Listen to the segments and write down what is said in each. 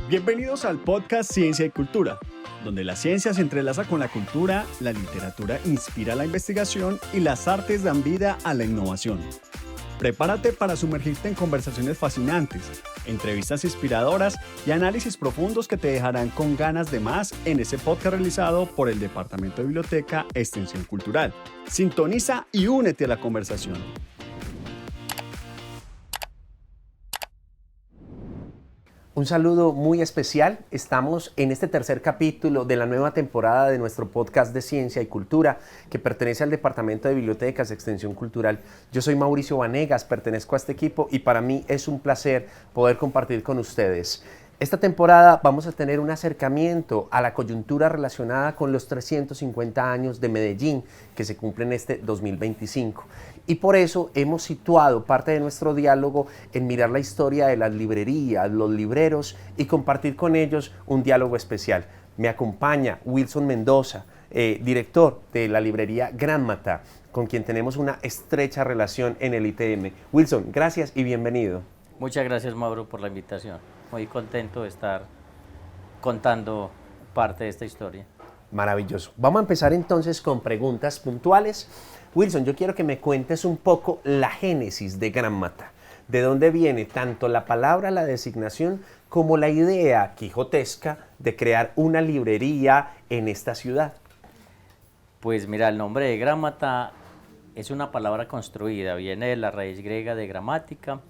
Bienvenidos al podcast Ciencia y Cultura, donde la ciencia se entrelaza con la cultura, la literatura inspira la investigación y las artes dan vida a la innovación. Prepárate para sumergirte en conversaciones fascinantes, entrevistas inspiradoras y análisis profundos que te dejarán con ganas de más en ese podcast realizado por el Departamento de Biblioteca Extensión Cultural. Sintoniza y únete a la conversación. Un saludo muy especial. Estamos en este tercer capítulo de la nueva temporada de nuestro podcast de Ciencia y Cultura, que pertenece al Departamento de Bibliotecas Extensión Cultural. Yo soy Mauricio Vanegas, pertenezco a este equipo y para mí es un placer poder compartir con ustedes. Esta temporada vamos a tener un acercamiento a la coyuntura relacionada con los 350 años de Medellín que se cumplen este 2025. Y por eso hemos situado parte de nuestro diálogo en mirar la historia de las librerías, los libreros y compartir con ellos un diálogo especial. Me acompaña Wilson Mendoza, director de la librería Granmata, con quien tenemos una estrecha relación en el ITM. Wilson, gracias y bienvenido. Muchas gracias, Mauro, por la invitación. Muy contento de estar contando parte de esta historia. Maravilloso. Vamos a empezar entonces con preguntas puntuales. Wilson, yo quiero que me cuentes un poco la génesis de Granmata. ¿De dónde viene tanto la palabra, la designación, como la idea quijotesca de crear una librería en esta ciudad? Pues mira, el nombre de Granmata es una palabra construida, viene de la raíz griega de gramática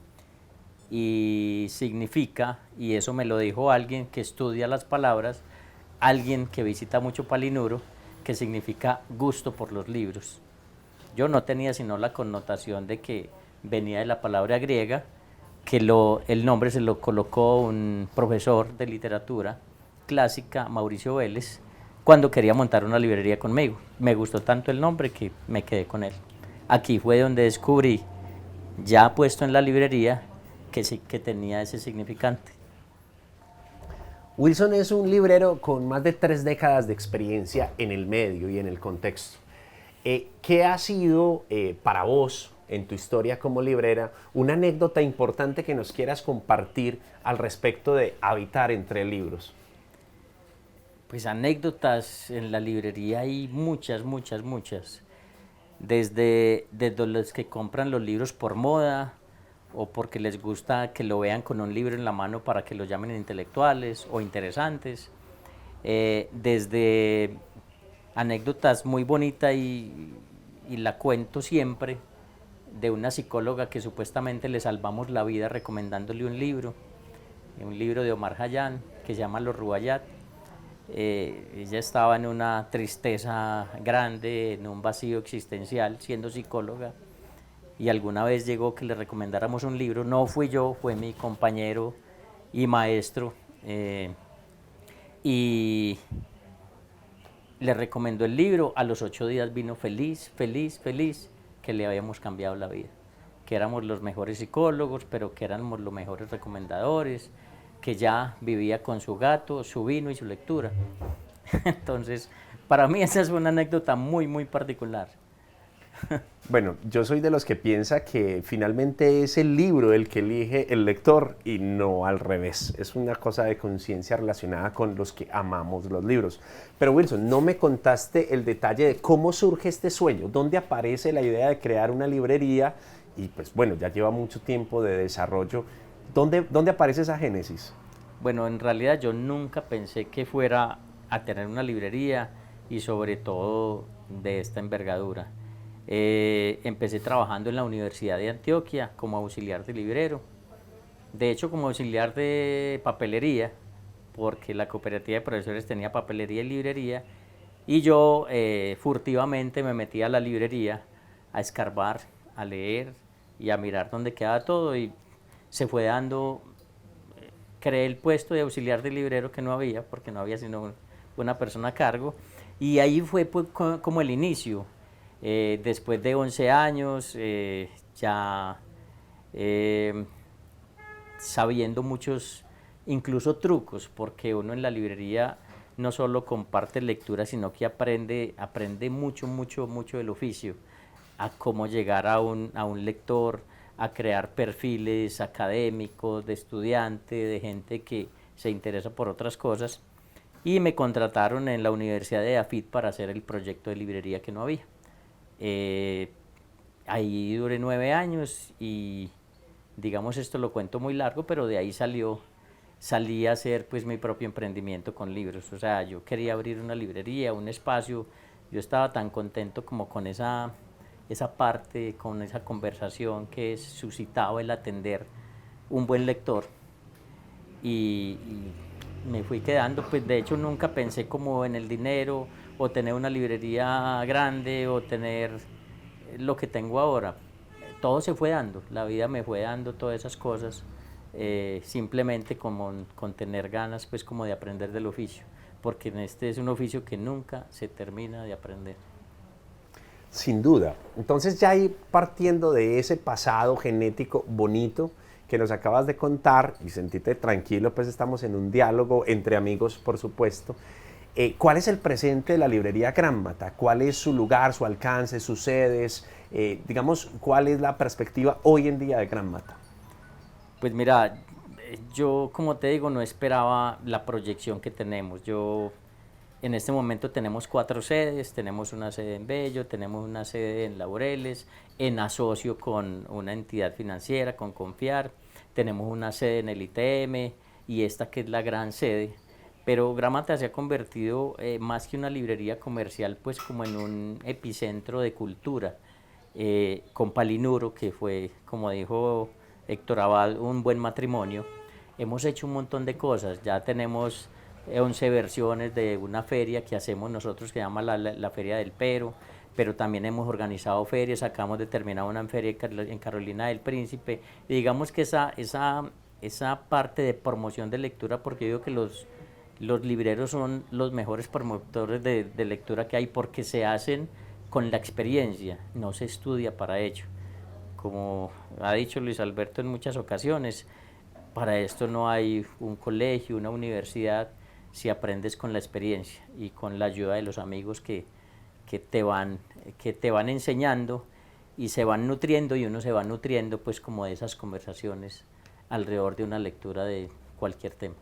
y significa, y eso me lo dijo alguien que estudia las palabras, alguien que visita mucho Palinuro, que significa gusto por los libros. Yo no tenía sino la connotación de que venía de la palabra griega, que el nombre se lo colocó un profesor de literatura clásica, Mauricio Vélez, cuando quería montar una librería conmigo. Me gustó tanto el nombre que me quedé con él. Aquí fue donde descubrí, ya puesto en la librería, que sí que tenía ese significante. Wilson es un librero con más de 3 décadas de experiencia en el medio y en el contexto. ¿Qué ha sido para vos, en tu historia como librera, una anécdota importante que nos quieras compartir al respecto de habitar entre libros? Pues anécdotas en la librería hay muchas. Desde los que compran los libros por moda o porque les gusta que lo vean con un libro en la mano para que lo llamen intelectuales o interesantes, desde anécdotas muy bonitas y la cuento siempre, de una psicóloga que supuestamente le salvamos la vida recomendándole un libro de Omar Khayyam que se llama Los Rubaiyat. Ella estaba en una tristeza grande, en un vacío existencial, siendo psicóloga, y alguna vez llegó que le recomendáramos un libro. No fui yo, fue mi compañero y maestro, y le recomendó el libro. A los 8 días vino feliz, que le habíamos cambiado la vida, que éramos los mejores psicólogos, pero que éramos los mejores recomendadores, que ya vivía con su gato, su vino y su lectura. Entonces, para mí esa es una anécdota muy particular. Bueno, yo soy de los que piensa que finalmente es el libro el que elige el lector y no al revés. Es una cosa de conciencia relacionada con los que amamos los libros. Pero Wilson, no me contaste el detalle de cómo surge este sueño, dónde aparece la idea de crear una librería y pues bueno, ya lleva mucho tiempo de desarrollo. ¿Dónde aparece esa génesis? Bueno, en realidad yo nunca pensé que fuera a tener una librería y sobre todo de esta envergadura. Empecé trabajando en la Universidad de Antioquia como auxiliar de librero, de hecho como auxiliar de papelería, porque la cooperativa de profesores tenía papelería y librería, y yo furtivamente me metí a la librería a escarbar, a leer y a mirar dónde quedaba todo, y se fue dando, creé el puesto de auxiliar de librero que no había, porque no había sino una persona a cargo, y ahí fue pues, como el inicio. Después de 11 años, ya sabiendo muchos, incluso trucos, porque uno en la librería no solo comparte lectura, sino que aprende mucho del oficio, a cómo llegar a un lector, a crear perfiles académicos, de estudiante, de gente que se interesa por otras cosas y me contrataron en la Universidad de AFIT para hacer el proyecto de librería que no había. Ahí duré 9 años y digamos esto lo cuento muy largo, pero de ahí salí a hacer pues mi propio emprendimiento con libros. O sea, yo quería abrir una librería, un espacio. Yo estaba tan contento como con esa parte, con esa conversación que suscitaba el atender un buen lector. Y me fui quedando, pues de hecho nunca pensé como en el dinero o tener una librería grande o tener lo que tengo ahora. Todo se fue dando, la vida me fue dando todas esas cosas, simplemente con tener ganas pues como de aprender del oficio, porque este es un oficio que nunca se termina de aprender. Sin duda. Entonces ya ahí partiendo de ese pasado genético bonito que nos acabas de contar, y sentíte tranquilo, pues estamos en un diálogo entre amigos, por supuesto. ¿Cuál es el presente de la librería Granmata? ¿Cuál es su lugar, su alcance, sus sedes? Digamos, ¿cuál es la perspectiva hoy en día de Granmata? Pues mira, yo como te digo, no esperaba la proyección que tenemos. En este momento tenemos 4 sedes, tenemos una sede en Bello, tenemos una sede en Laureles, en asocio con una entidad financiera, con Confiar, tenemos una sede en el ITM y esta que es la gran sede. Pero Granmata se ha convertido más que una librería comercial, pues como en un epicentro de cultura, con Palinuro, que fue, como dijo Héctor Abad, un buen matrimonio. Hemos hecho un montón de cosas, ya tenemos 11 versiones de una feria que hacemos nosotros que se llama la Feria del pero también hemos organizado ferias, acabamos de terminar una feria en Carolina del Príncipe, y digamos que esa parte de promoción de lectura, porque yo digo que los libreros son los mejores promotores de lectura que hay, porque se hacen con la experiencia, no se estudia para ello. Como ha dicho Luis Alberto en muchas ocasiones, para esto no hay un colegio, una universidad, si aprendes con la experiencia y con la ayuda de los amigos que te van enseñando y se van nutriendo, y uno se va nutriendo pues como de esas conversaciones alrededor de una lectura de cualquier tema.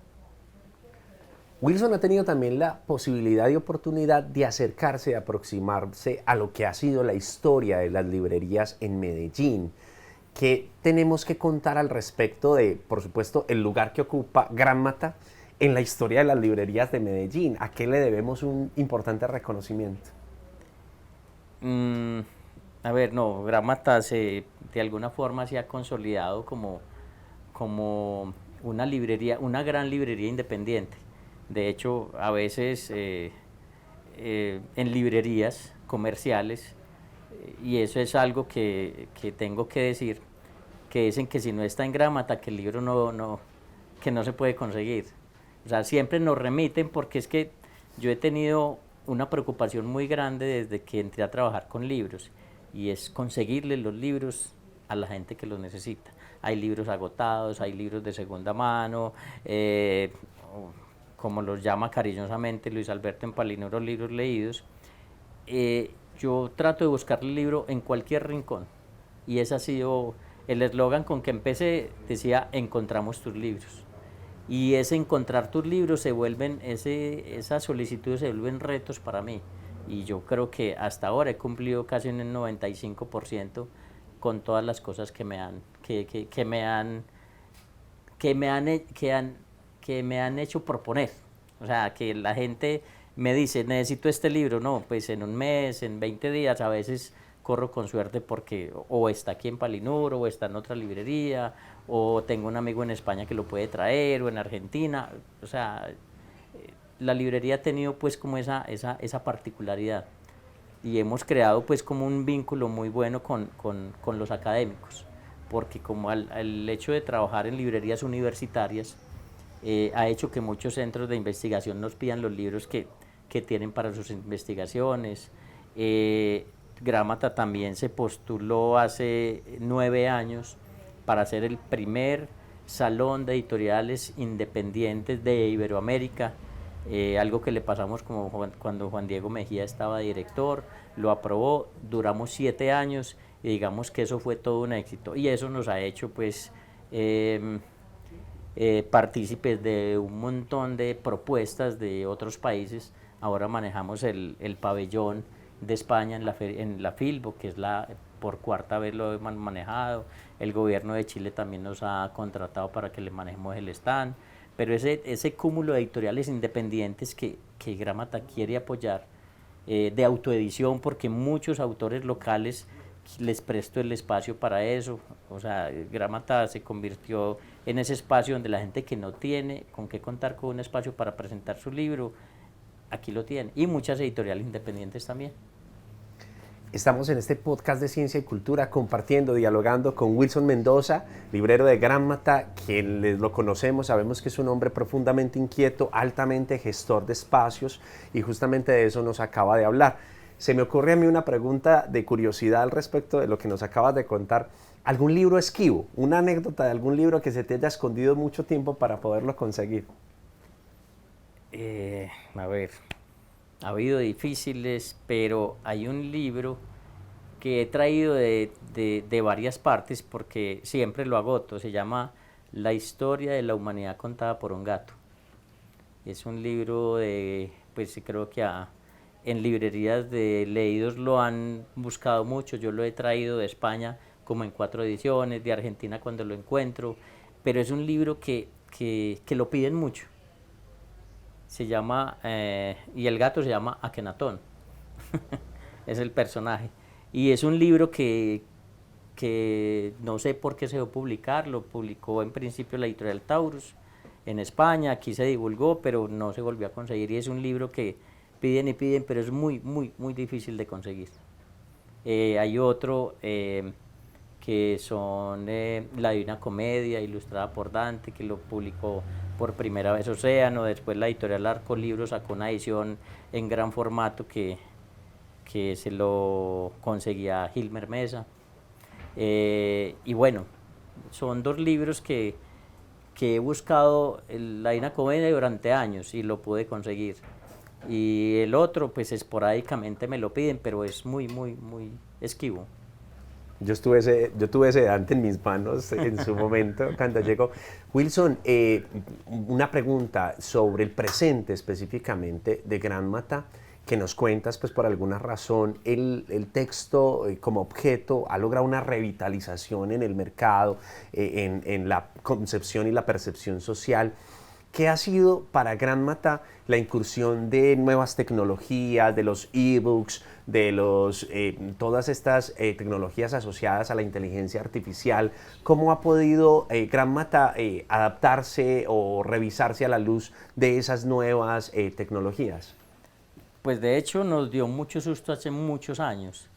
Wilson ha tenido también la posibilidad y oportunidad de acercarse, de aproximarse a lo que ha sido la historia de las librerías en Medellín. ¿Qué tenemos que contar al respecto de, por supuesto, el lugar que ocupa Granmata en la historia de las librerías de Medellín? ¿A qué le debemos un importante reconocimiento? A ver, no, Granmata de alguna forma se ha consolidado como una librería, una gran librería independiente. De hecho, a veces en librerías comerciales, y eso es algo que tengo que decir, que dicen que si no está en Granmata, que el libro que no se puede conseguir. O sea, siempre nos remiten, porque es que yo he tenido una preocupación muy grande desde que entré a trabajar con libros, y es conseguirle los libros a la gente que los necesita. Hay libros agotados, hay libros de segunda mano, como los llama cariñosamente Luis Alberto en Palinuro, libros leídos. Yo trato de buscar el libro en cualquier rincón, y ese ha sido el eslogan con que empecé, decía: encontramos tus libros. Y ese encontrar tus libros esas solicitudes se vuelven retos para mí, y yo creo que hasta ahora he cumplido casi un 95% con todas las cosas que me han hecho proponer. O sea, que la gente me dice: necesito este libro, no, pues en un mes, en 20 días, a veces corro con suerte porque o está aquí en Palinuro, o está en otra librería, o tengo un amigo en España que lo puede traer, o en Argentina. O sea, la librería ha tenido pues como esa particularidad, y hemos creado pues como un vínculo muy bueno con los académicos, porque como el hecho de trabajar en librerías universitarias ha hecho que muchos centros de investigación nos pidan los libros que tienen para sus investigaciones. Granmata también se postuló hace 9 años para ser el primer salón de editoriales independientes de Iberoamérica, algo que le pasamos como cuando Juan Diego Mejía estaba director, lo aprobó, duramos 7 años, y digamos que eso fue todo un éxito, y eso nos ha hecho pues partícipes de un montón de propuestas de otros países. Ahora manejamos el pabellón de España en la Filbo, que es por cuarta vez lo hemos manejado. El gobierno de Chile también nos ha contratado para que le manejemos el stand. Pero ese cúmulo de editoriales independientes que Gramata quiere apoyar, de autoedición, porque muchos autores locales les presto el espacio para eso. O sea, Gramata se convirtió en ese espacio donde la gente que no tiene con qué contar con un espacio para presentar su libro, aquí lo tiene. Y muchas editoriales independientes también. Estamos en este podcast de Ciencia y Cultura compartiendo, dialogando con Wilson Mendoza, librero de Gramata, quien lo conocemos, sabemos que es un hombre profundamente inquieto, altamente gestor de espacios, y justamente de eso nos acaba de hablar. Se me ocurre a mí una pregunta de curiosidad al respecto de lo que nos acabas de contar. ¿Algún libro esquivo? ¿Una anécdota de algún libro que se te haya escondido mucho tiempo para poderlo conseguir? A ver, ha habido difíciles, pero hay un libro que he traído de varias partes porque siempre lo agoto. Se llama La historia de la humanidad contada por un gato. Es un libro pues creo que en librerías de leídos lo han buscado mucho. Yo lo he traído de España como en 4 ediciones, de Argentina cuando lo encuentro, pero es un libro que lo piden mucho. Se llama, y el gato se llama Akenatón, es el personaje. Y es un libro que no sé por qué se dejó publicar, lo publicó en principio la editorial Taurus en España, aquí se divulgó, pero no se volvió a conseguir, y es un libro que piden y piden, pero es muy, muy, muy difícil de conseguir. Hay otro que son La Divina Comedia, ilustrada por Dante, que lo publicó por primera vez Océano. Después la editorial Arco Libros sacó una edición en gran formato que se lo conseguía Gilmer Mesa. Y bueno, son 2 libros que he buscado, La Divina Comedia, durante años y lo pude conseguir. Y el otro, pues esporádicamente me lo piden, pero es muy, muy, muy esquivo. Yo tuve ese Dante en mis manos en su momento cuando llegó. Wilson, una pregunta sobre el presente específicamente de Gramata, que nos cuentas, pues por alguna razón el texto como objeto ha logrado una revitalización en el mercado, en la concepción y la percepción social. ¿Qué ha sido para Gramata la incursión de nuevas tecnologías, de los ebooks, de todas estas tecnologías asociadas a la inteligencia artificial? ¿Cómo ha podido Gramata adaptarse o revisarse a la luz de esas nuevas tecnologías? Pues de hecho nos dio mucho susto hace muchos años.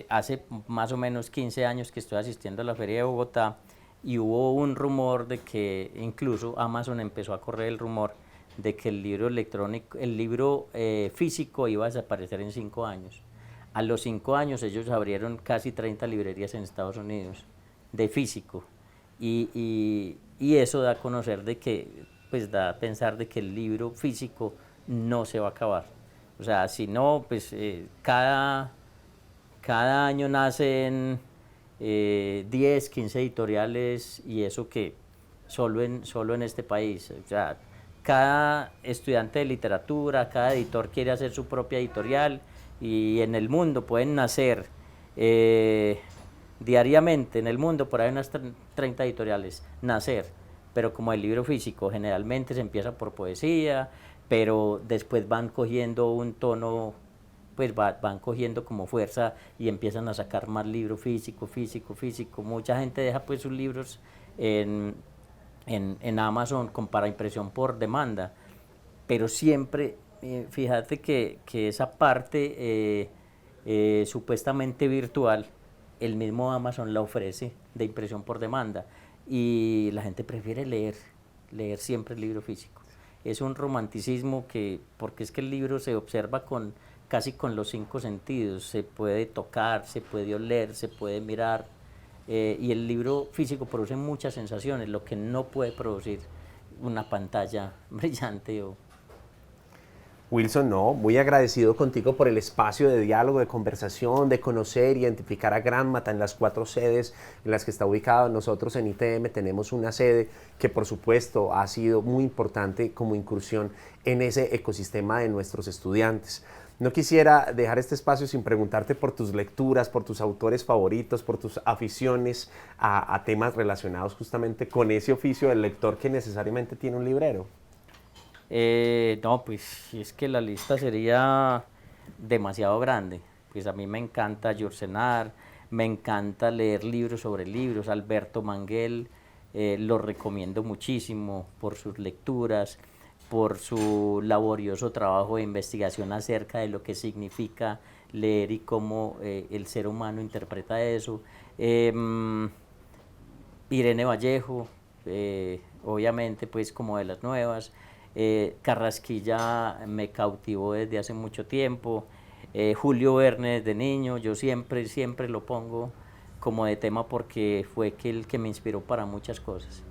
Hace más o menos 15 años que estoy asistiendo a la Feria de Bogotá, y hubo un rumor de que, incluso Amazon empezó a correr el rumor de que el libro electrónico, el libro físico iba a desaparecer en 5 años. A los 5 años ellos abrieron casi 30 librerías en Estados Unidos de físico, y eso da a conocer de que, pues da a pensar de que el libro físico no se va a acabar. O sea, si no, pues cada año nacen 10, 15 editoriales, y eso que solo en este país. O sea, cada estudiante de literatura, cada editor quiere hacer su propia editorial, y en el mundo pueden nacer diariamente, en el mundo por ahí unas 30 editoriales nacer, pero como el libro físico generalmente se empieza por poesía, pero después van cogiendo un tono, pues van cogiendo como fuerza y empiezan a sacar más libro físico. Mucha gente deja pues sus libros en Amazon para impresión por demanda, pero siempre, fíjate que esa parte supuestamente virtual, el mismo Amazon la ofrece de impresión por demanda, y la gente prefiere leer siempre el libro físico. Es un romanticismo porque es que el libro se observa casi con los 5 sentidos, se puede tocar, se puede oler, se puede mirar, y el libro físico produce muchas sensaciones, lo que no puede producir una pantalla brillante. Wilson, no, muy agradecido contigo por el espacio de diálogo, de conversación, de conocer, identificar a Granmata en las 4 sedes en las que está ubicado. Nosotros en ITM tenemos una sede que por supuesto ha sido muy importante como incursión en ese ecosistema de nuestros estudiantes. No quisiera dejar este espacio sin preguntarte por tus lecturas, por tus autores favoritos, por tus aficiones a temas relacionados justamente con ese oficio del lector que necesariamente tiene un librero. No, pues es que la lista sería demasiado grande. Pues a mí me encanta Yourcenar, me encanta leer libros sobre libros. Alberto Manguel, lo recomiendo muchísimo por sus lecturas, por su laborioso trabajo de investigación acerca de lo que significa leer y cómo el ser humano interpreta eso. Irene Vallejo, obviamente pues como de las nuevas. Carrasquilla me cautivó desde hace mucho tiempo. Julio Verne desde niño, yo siempre lo pongo como de tema porque fue el que me inspiró para muchas cosas.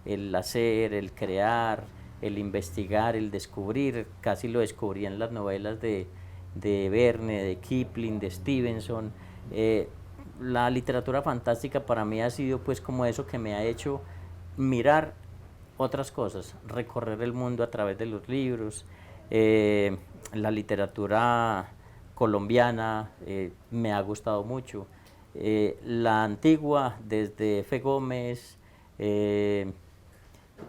El hacer, el crear, el investigar, el descubrir. Casi lo descubrí en las novelas de Verne, de Kipling, de Stevenson. La literatura fantástica para mí ha sido pues como eso que me ha hecho mirar otras cosas, recorrer el mundo a través de los libros. La literatura colombiana me ha gustado mucho. La antigua, desde F. Gómez,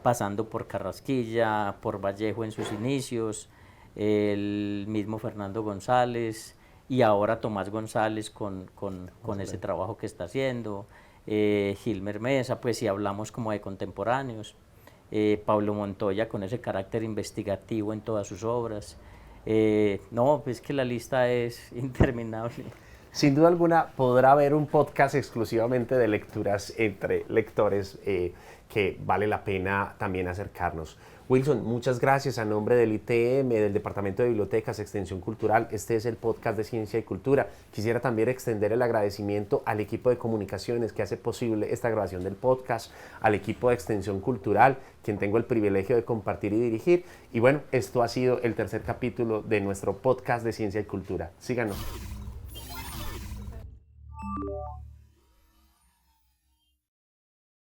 pasando por Carrasquilla, por Vallejo en sus inicios, el mismo Fernando González y ahora Tomás González con ese trabajo que está haciendo, Gilmer Mesa, pues si hablamos como de contemporáneos, Pablo Montoya con ese carácter investigativo en todas sus obras. No, pues que la lista es interminable. Sin duda alguna podrá haber un podcast exclusivamente de lecturas entre lectores que vale la pena también acercarnos. Wilson, muchas gracias a nombre del ITM, del Departamento de Bibliotecas, Extensión Cultural. Este es el podcast de Ciencia y Cultura. Quisiera también extender el agradecimiento al equipo de comunicaciones que hace posible esta grabación del podcast, al equipo de Extensión Cultural, quien tengo el privilegio de compartir y dirigir. Y bueno, esto ha sido el tercer capítulo de nuestro podcast de Ciencia y Cultura. Síganos.